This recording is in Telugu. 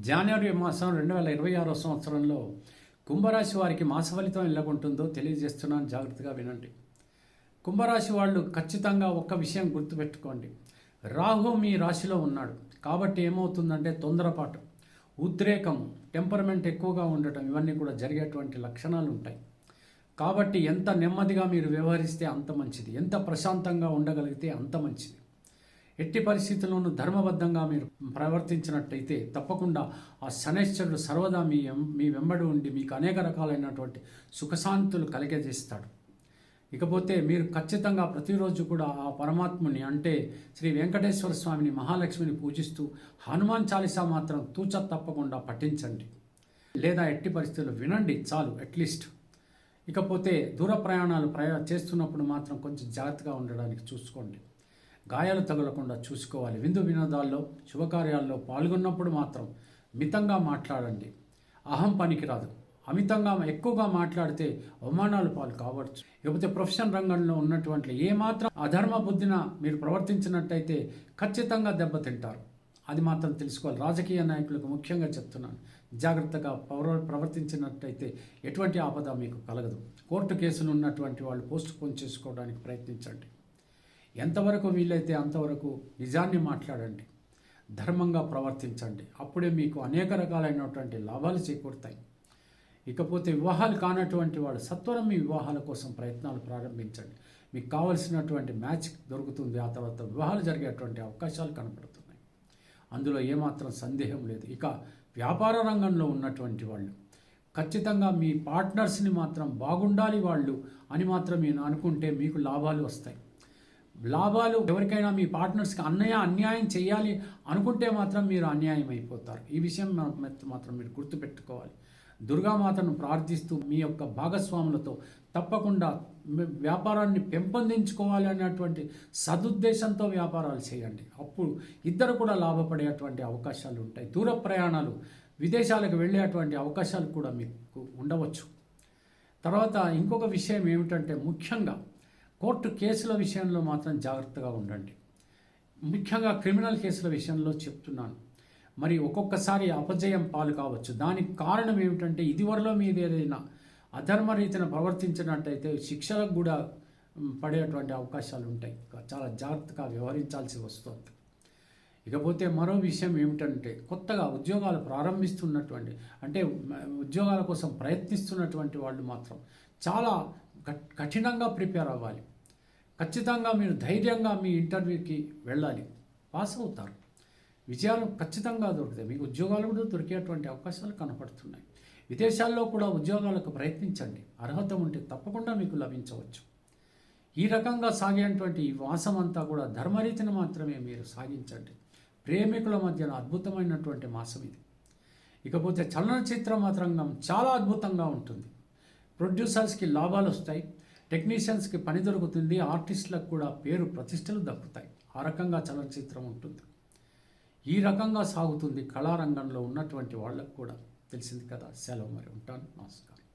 జనవరి మాసం 2026 సంవత్సరంలో కుంభరాశి వారికి మాస ఫలితం ఎలా ఉంటుందో తెలియజేస్తున్నాను, జాగ్రత్తగా వినండి. కుంభరాశి వాళ్ళు ఖచ్చితంగా ఒక్క విషయం గుర్తుపెట్టుకోండి. రాహు మీ రాశిలో ఉన్నాడు కాబట్టి ఏమవుతుందంటే తొందరపాటు, ఉద్రేకం, టెంపర్మెంట్ ఎక్కువగా ఉండటం ఇవన్నీ కూడా జరిగేటువంటి లక్షణాలు ఉంటాయి. కాబట్టి ఎంత నెమ్మదిగా మీరు వ్యవహరిస్తే అంత మంచిది, ఎంత ప్రశాంతంగా ఉండగలిగితే అంత మంచిది. ఎట్టి పరిస్థితుల్లోనూ ధర్మబద్ధంగా మీరు ప్రవర్తించినట్టయితే తప్పకుండా ఆ శనైశ్వరుడు సర్వదా మీ వెంబడి ఉండి మీకు అనేక రకాలైనటువంటి సుఖశాంతులు కలిగజేస్తాడు. ఇకపోతే మీరు ఖచ్చితంగా ప్రతిరోజు కూడా ఆ పరమాత్ముని అంటే శ్రీ వెంకటేశ్వర స్వామిని, మహాలక్ష్మిని పూజిస్తూ హనుమాన్ చాలీసా మాత్రం తూచ తప్పకుండా పఠించండి, లేదా ఎట్టి పరిస్థితుల్లో వినండి చాలు అట్లీస్ట్. ఇకపోతే దూర ప్రయాణాలు చేస్తున్నప్పుడు మాత్రం కొంచెం జాగ్రత్తగా ఉండడానికి చూసుకోండి. గాయాలు తగలకుండా చూసుకోవాలి. విందు వినోదాల్లో, శుభకార్యాల్లో పాల్గొన్నప్పుడు మాత్రం మితంగా మాట్లాడండి. అహం పనికిరాదు. అమితంగా ఎక్కువగా మాట్లాడితే అవమానాలు పాలు కావచ్చు. ఇకపోతే ప్రొఫెషన్ రంగంలో ఉన్నటువంటి ఏమాత్రం అధర్మ బుద్ధిన మీరు ప్రవర్తించినట్టయితే ఖచ్చితంగా దెబ్బతింటారు. అది మాత్రం తెలుసుకోవాలి. రాజకీయ నాయకులకు ముఖ్యంగా చెప్తున్నాను, జాగ్రత్తగా ప్రవర్తించినట్టయితే ఎటువంటి ఆపద మీకు కలగదు. కోర్టు కేసులు ఉన్నటువంటి వాళ్ళు పోస్ట్ పోన్ చేసుకోవడానికి ప్రయత్నించండి. ఎంతవరకు వీలైతే అంతవరకు నిజాన్ని మాట్లాడండి, ధర్మంగా ప్రవర్తించండి. అప్పుడే మీకు అనేక రకాలైనటువంటి లాభాలు చేకూరుతాయి. ఇకపోతే వివాహాలు కానటువంటి వాళ్ళు సత్వరం మీ వివాహాల కోసం ప్రయత్నాలు ప్రారంభించండి. మీకు కావలసినటువంటి మ్యాచ్ దొరుకుతుంది. ఆ తర్వాత వివాహాలు జరిగేటువంటి అవకాశాలు కనపడుతున్నాయి. అందులో ఏమాత్రం సందేహం లేదు. ఇక వ్యాపార రంగంలో ఉన్నటువంటి వాళ్ళు ఖచ్చితంగా మీ పార్ట్నర్స్ని మాత్రం బాగుండాలి వాళ్ళు అని మాత్రం మీరు అనుకుంటే మీకు లాభాలు వస్తాయి. లాభాలు ఎవరికైనా మీ పార్ట్నర్స్కి అన్యాయం చేయాలి అనుకుంటే మాత్రం మీరు అన్యాయం అయిపోతారు. ఈ విషయం మాత్రం మీరు గుర్తుపెట్టుకోవాలి. దుర్గామాతను ప్రార్థిస్తూ మీ యొక్క భాగస్వాములతో తప్పకుండా వ్యాపారాన్ని పెంపొందించుకోవాలి అనేటువంటి సదుద్దేశంతో వ్యాపారాలు చేయండి. అప్పుడు ఇద్దరు కూడా లాభపడేటువంటి అవకాశాలు ఉంటాయి. దూర ప్రయాణాలు, విదేశాలకు వెళ్ళేటువంటి అవకాశాలు కూడా మీకు ఉండవచ్చు. తర్వాత ఇంకొక విషయం ఏమిటంటే ముఖ్యంగా కోర్టు కేసుల విషయంలో మాత్రం జాగ్రత్తగా ఉండండి. ముఖ్యంగా క్రిమినల్ కేసుల విషయంలో చెప్తున్నాను. మరి ఒక్కొక్కసారి అపజయం పాలు కావచ్చు. దానికి కారణం ఏమిటంటే ఇదివరలో మీద ఏదైనా అధర్మ రీతిన ప్రవర్తించినట్టయితే శిక్షలకు కూడా పడేటువంటి అవకాశాలు ఉంటాయి. చాలా జాగ్రత్తగా వ్యవహరించాల్సి వస్తుంది. ఇకపోతే మరో విషయం ఏమిటంటే కొత్తగా ఉద్యోగాలు ప్రారంభిస్తున్నటువంటి అంటే ఉద్యోగాల కోసం ప్రయత్నిస్తున్నటువంటి వాళ్ళు మాత్రం చాలా కఠినంగా ప్రిపేర్ అవ్వాలి. ఖచ్చితంగా మీరు ధైర్యంగా మీ ఇంటర్వ్యూకి వెళ్ళాలి, పాస్ అవుతారు. విజయాలు ఖచ్చితంగా దొరుకుతాయి. మీకు ఉద్యోగాలు కూడా దొరికేటువంటి అవకాశాలు కనపడుతున్నాయి. విదేశాల్లో కూడా ఉద్యోగాలకు ప్రయత్నించండి. అర్హత ఉంటే తప్పకుండా మీకు లభించవచ్చు. ఈ రకంగా సాగేటువంటి ఈ మాసం అంతా కూడా ధర్మరీతిని మాత్రమే మీరు సాగించండి. ప్రేమికుల మధ్యన అద్భుతమైనటువంటి మాసం ఇది. ఇకపోతే చలనచిత్ర రంగం చాలా అద్భుతంగా ఉంటుంది. ప్రొడ్యూసర్స్కి లాభాలు వస్తాయి, టెక్నీషియన్స్కి పని దొరుకుతుంది, ఆర్టిస్టులకు కూడా పేరు ప్రతిష్టలు దక్కుతాయి. ఆ రకంగా చలనచిత్రం ఉంటుంది. ఈ రకంగా సాగుతుంది కళారంగంలో ఉన్నటువంటి వాళ్ళకు కూడా. తెలిసింది కదా. సెలవు, మరి ఉంటాను. నమస్కారం.